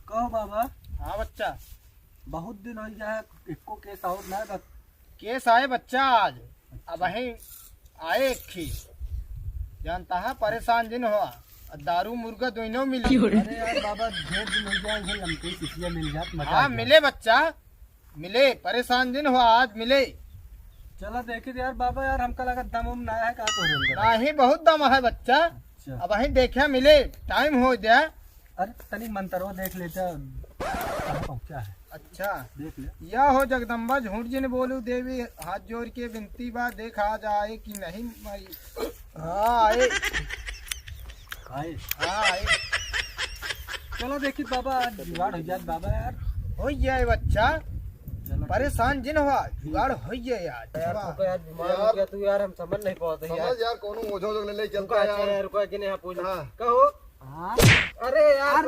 कहो बाबा। हाँ बच्चा, बहुत दिन हो जाए इको केस और ना बस। केस आए बच्चा आज। अब वही आए खी जानता है, परेशान दिन हुआ। दारू मुर्गा दोनों मिली। अरे यार बाबा ढेर दिन हो जाए इसे लमके किसी मिल जात मजा हाँ मिले बच्चा, मिले। परेशान दिन हुआ आज मिले। चलो देखे यार बाबा, यार हमका लगा दम उम ना है, का तो नहीं बहुत दम है बच्चा। अच्छा। अब वही देखा मिले, टाइम हो गया। अरे तनी मंतरवा देख लेता कहाँ पहुँचा है। अच्छा देख ले। या हो जगदम्बा झूठ जिन बोलू देवी, हाथ जोड़ के विनती बा, देख आज आए कि नहीं माई। हाँ आए, आए। हाँ आए। चलो देखी बाबा, आज जुगाड़ हो जात बाबा यार। हो जाए बच्चा, चलो परेशान जिन हुआ, जुगाड़ हो जाए यार। यार बीमार हो गया तू यार, हम समझ नहीं पाते यार कोनो ओझो लोग ले रुका यार, रुका कि नहीं पूछ हाँ। कहो। हाँ अरे यार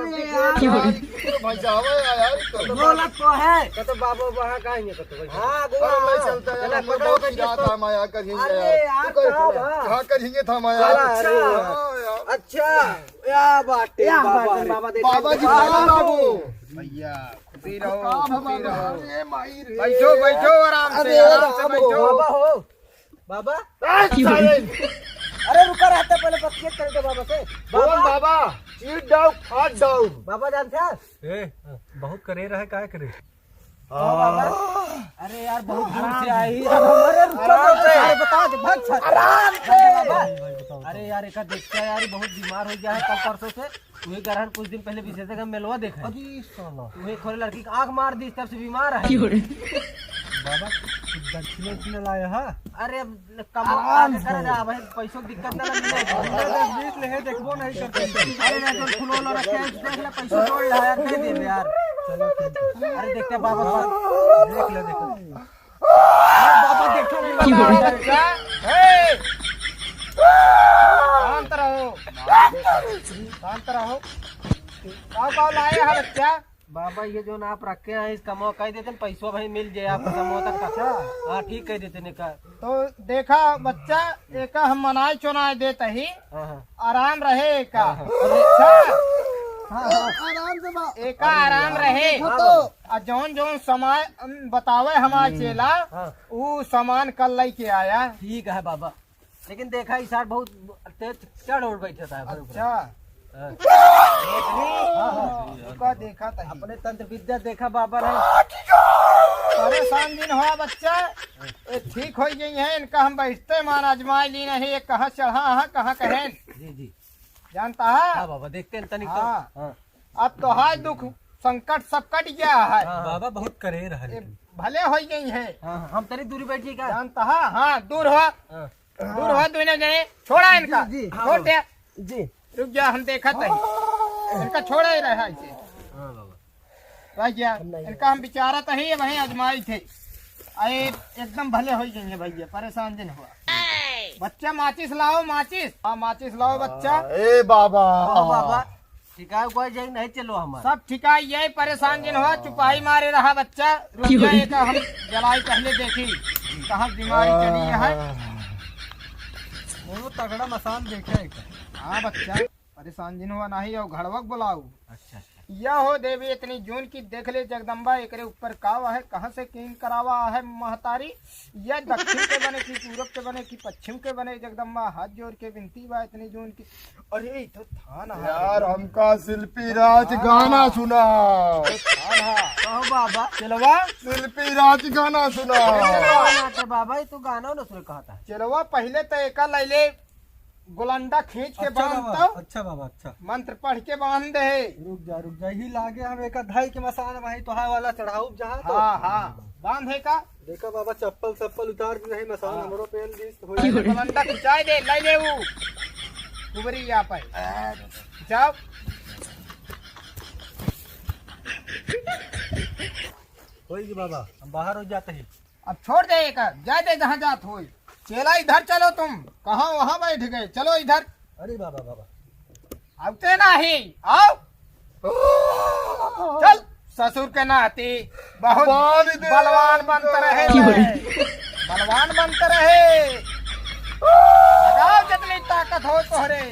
भाई जावे यार बोला तो है तो बाबू वहां कहेंगे तो हां गोवा चलता है, चला हम लोग पकड़ो बहुत सीधा था माया करेंगे अरे यार कहाँ करेंगे था माया। अच्छा या बाटे बाबा बाबा जी बाबू भैया खुशी रहो, खुशी रहो। बैठो बैठो आराम से, आराम से बैठो। बाबा हो बाबा। अरे रुका रहता, पहले बातचीत कर दे बाबा से। बाबा चीट डाउन, हाथ डाउन। बाबा जानते हैं ए बहुत करे रहे, काय करे। बाबा। अरे यार बहुत दूर से आई। अरे बता दे भाग आराम से बाबा। अरे यार एक देखता यार बहुत बीमार हो गया है कल परसों से। वही ग्रहण कुछ दिन पहले विशेषज्ञ का मेलवा देखा। अजी साला वही खोले लड़की की आंख मार दी, तब से बीमार है। बाबा दक्षिण उक्षिण लाया है। अरे कमाल करे जा भाई, पैसों की दिक्कत ना मिले। 10-20 ले देखबो नहीं करते। अरे ना तो खुलो लो रखे देख ले, पैसे जोड़ ले यार, दे दे यार। चलो ठीक है। अरे देखते बाबा देख ले देखो। बाबा देखो शांत रहो, शांत रहो। काव लाए है बच्चा। बाबा ये जो ना आप रखे हैं इसका मौका कह देते पैसा भाई मिल जाए आपको समय तक का। हाँ ठीक कह देते ने का। तो देखा बच्चा, एक हम मनाई चुनाई देते ही हाँ आराम रहे का। एक आराम रहे तो जौन जौन समय बतावे हमारा चेला, वो सामान कल लेके आया। ठीक है बाबा, लेकिन देखा इस साल बहुत तेज चढ़ उड़ बैठा था। अच्छा देखा था, अपने तंत्र विद्या देखा बाबा ने। परेशान दिन हुआ बच्चा, ये ठीक हो गई है। इनका हम बैठते मान आजमाई ली नहीं, ये कहाँ चढ़ा कहाँ कहें जी जी जानता है। हाँ बाबा देखते हैं तनिक। हाँ। हाँ अब तो हाय दुख संकट सब कट गया है। बाबा बहुत करे रहे। ये भले हो गई है। हाँ हम तेरी दूरी बैठी का। जानता है। हाँ दूर हुआ, दूर हुआ दोनों जने। छोड़ा इनका, जी, हाँ, छोड़ दे। जी रुक जा, हम देखा थे इनका छोड़ा ही रहा इसे। हाँ बाबा रह गया इनका, हम विचारत ही वही आजमाई थे। अरे एकदम भले हो गई है भैया, परेशान दिन हुआ। बच्चा माचिस लाओ, माचिस। हाँ माचिस लाओ बच्चा। ए बाबा बाबा ठीक है, कोई जाए नहीं चलो हमारा। सब ठिका यही परेशान दिन हुआ, चुपाई मारे रहा बच्चा। रुक जाए का हम जलाई पहले देखी कहाँ बीमारी चली है। वो तगड़ा मसान देखे। हाँ बच्चा परेशान दिन हुआ नहीं, और घड़वक बुलाऊ। अच्छा यह हो देवी इतनी जून की, देख ले जगदम्बा एकरे ऊपर कावा है, कहाँ से कीन करावा है महतारी। यह दक्षिण के बने की, पूरब के बने की, पश्चिम के बने। जगदम्बा हाथ जोड़ के विनती बा इतनी जून की। अरे तो था ना यार, हमका शिल्पी राज गाना सुना। कहो बाबा। चलवा शिल्पी राज गाना सुना। तो बाबा ये तो गाना ना सुने कहा था। चलवा पहले तो एक लैले गुलंडा खींच के अच्छा बांध बाबा, दो, अच्छा बाबा अच्छा। मंत्र पढ़ के बांध दे। रुक जा ही लागे हम एक धाई के मसान भाई तो वाला चढ़ाऊ जहाँ तो। हाँ हाँ बांधे का। देखा बाबा चप्पल चप्पल उतार के नहीं मसान हमरो पेन दिस हो। गुलंडा खिंचाई दे, ले वो कुबरी यहाँ पे जाओ। होगी बाबा, हम बाहर हो जाते हैं। अब छोड़ दे, एक जा दे जहाँ जात हो। चेला इधर चलो, तुम कहाँ वहाँ बैठ गए, चलो इधर। अरे बाबा बाबा आवते नहीं, आओ चल। ससुर के नाती बहुत बलवान बनते रहे, बलवान बनते रहे। लगाओ जितनी ताकत हो तोहरे।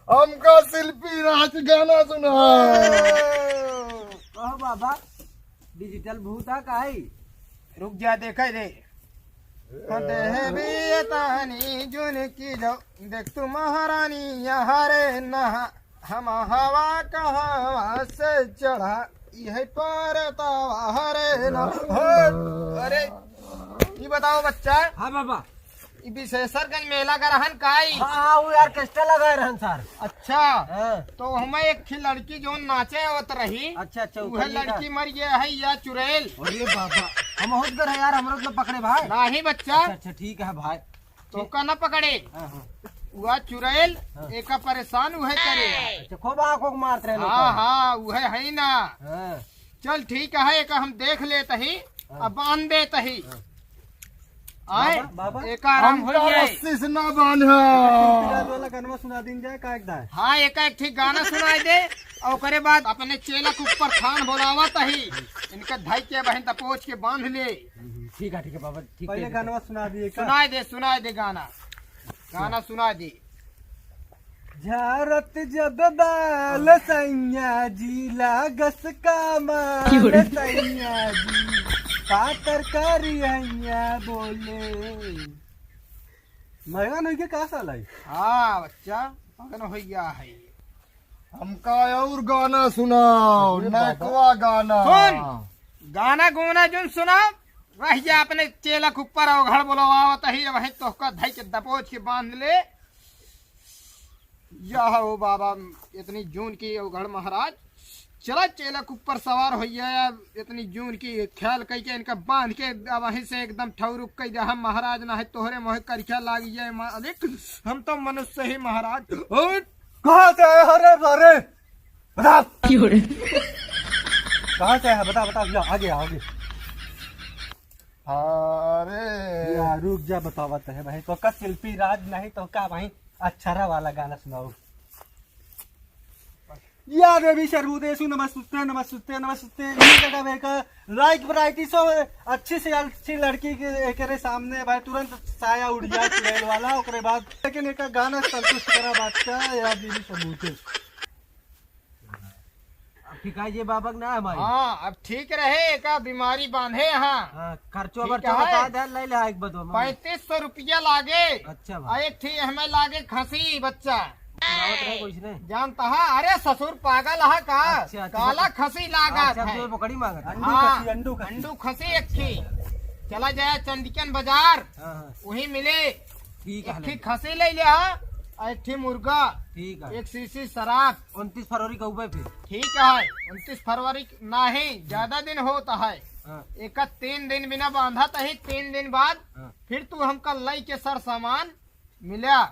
हमका शिल्पी राज गाना सुना। हो बाबा डिजिटल भूता का है। रुक जा देखे दे देह भी तहनी जुन की जो देख तू महारानी यहाँ रे नहा हम हवा कहाँ से चढ़ा यह पर रे न अरे ये बताओ बच्चा। हाँ बाबा ये विशेषरगंज मेला का रहन काई। हाँ वो यार कैस्टा लगा रहन सर। अच्छा हाँ। तो हमें एक थी लड़की जो नाचे आवत रही। अच्छा वह लड़की मर गया है या चुड़ैल। अरे बाबा हम बहुत डर है यार हमरो तो पकड़े भाई। नहीं बच्चा अच्छा ठीक है भाई। तो का न पकड़े हाँ, हाँ। वह चुड़ैल हाँ। एक परेशान वह करे। अच्छा खूब आँखों को मारते रहे लोग। हाँ हाँ वह है ना। हाँ। चल ठीक है एक हम देख लेते ही अब बांध देते ही आए बाबा एक आराम हो जाए। रस्सी से ना बांधा वाला गाना सुना दिन जाए का एक दाए। हाँ एक ठीक गाना सुनाई दे और करे बाद अपने चेला के ऊपर थान बोलावत ही इनका धाई के बहन तपोच के बांध ले। ठीक है बाबा ठीक पहले है। गाना सुना दिए का। सुनाई दे गाना गाना सुना दे। झारत जब बाल सैया जी लागस का माल सैया जी पातर करिया बोले मगा नहीं के का साल है। हाँ बच्चा मगन हो गया है। हमका और गाना सुनाओ नकवा गाना। सुन गाना गुना जुन सुना रह जा अपने चेला के ऊपर और घर बोलवावत ही वही तोहका धाई के दपोच के बांध ले। यह हो बाबा इतनी जून की अवघड़ महाराज चला चेला के ऊपर सवार हो गया इतनी जून की ख्याल कई के इनका बांध के वहीं से एकदम ठौरुक कई दे हम महाराज ना है तोहरे मोह करख्या लाग जाए मालिक हम तो मनुष्य ही महाराज। कहाँ से आए अरे अरे बता कहाँ से आया बता बता आगे आगे। अरे यार रुक जा बतावत है भाई तो का शिल्पी राज नहीं तो का भाई अक्षरा वाला गाना सुनाओ। या देवी सर्वदेशु नमस्ते नमस्ते नमस्ते ये जगह बेका लाइक वैरायटी सो अच्छी से अच्छी लड़की के सामने भाई तुरंत साया उड़ जाए चुड़ैल वाला ओकरे बाद लेकिन एक गाना संतुष्ट करा बादशाह या देवी सबूते ठिकाइए बाबा ना हमारी। हाँ अब ठीक रहे का बीमारी बांधे यहाँ। हाँ, खर्चो ठीक बर्चो है। बता दे ले ले एक बदो 3500 रुपया लागे। अच्छा भाई एक थी हमें लागे खसी बच्चा रावत रहे कुछ नहीं। जानता है अरे ससुर पागल है का अच्छा, काला खसी लागा अच्छा है। तो पकड़ी मांगत है। हाँ, अंडू अंडू खसी एक थी चला जाए चंदिकन बाजार हाँ हाँ वही मिले ठीक एक थी है खसी ले लिया और एक थी मुर्गा ठीक है। एक शीशी शराब। 29 फरवरी का ऊपर फिर। ठीक है 29 फरवरी नहीं ज्यादा दिन होता है। हाँ एक 3 दिन बिना बांधा ही 3 दिन बाद हाँ फिर तू हमका लई के सर सामान मिला।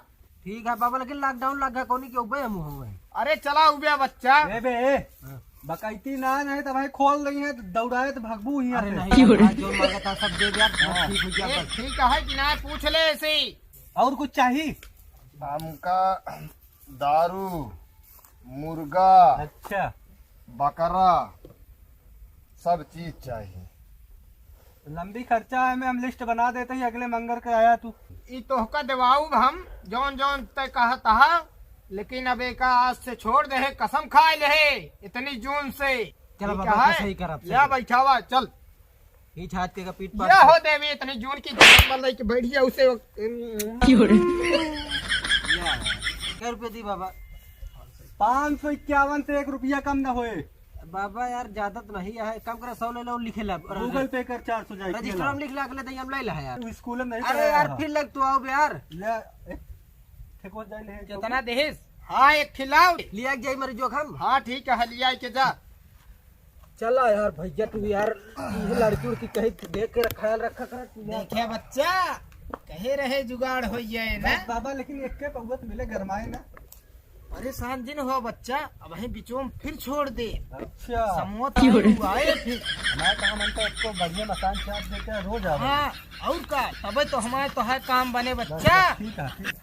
ठीक है बाबा लेकिन लॉकडाउन लग गया कौन के ऊपर हम हुए। अरे चला उबिया बच्चा। ए बे बकैती ना नहीं तो भाई खोल रही है दौड़ाए तो भगबू ही अरे नहीं यार, जो मांगा था सब दे दिया ठीक हो गया ये बस। ठीक है कि ना पूछ ले ऐसे ही। और कुछ चाहिए। हमका दारू मुर्गा अच्छा बकरा सब चीज चाहिए। लंबी खर्चा है मैं हम लिस्ट बना देते ही अगले मंगर के आया तू। ई तोहका देवाऊ हम जौन जौन तय कहा था लेकिन अब एक आज से छोड़ दे कसम खाए ले इतनी जून से। चलो ठीक बाबा है? सही कर अब या बैठावा चल ही छात के का पीठ या पर हो देवी इतनी जून की मतलब कि बैठ गया उसे क्या रुपये दी बाबा। 551 से 1 रुपया कम न होए। बाबा यार ज्यादा तो नहीं है कम करे 100 ले लो लिखे ला गूगल पे कर 400 जाए रजिस्टर में लिख ला के ले हम ले ला यार। तू स्कूल में नहीं अरे यार फिर लग तू आओ यार ले ठेको जाए ले कितना देहिस। हाँ एक खिलाओ। लिया जाई मरी जोखम। हाँ ठीक है लिया के जा। चला यार भैया तू यार ये लड़की उड़की कहीं देख के ख्याल रखा कर तू यार। देखे बच्चा कहे रहे जुगाड़ हो जाए ना। बाबा लेकिन एक के पौवत मिले गरमाए ना। परेशान दिन हो बच्चा अब वही बिचों में फिर छोड़ दे। अच्छा समोत आए फिर मैं कहा मन तो इसको बढ़िया मकान चाट देते रोज आ हाँ और का तबे तो हमारे तो है काम बने बच्चा। ठीक है ठीक।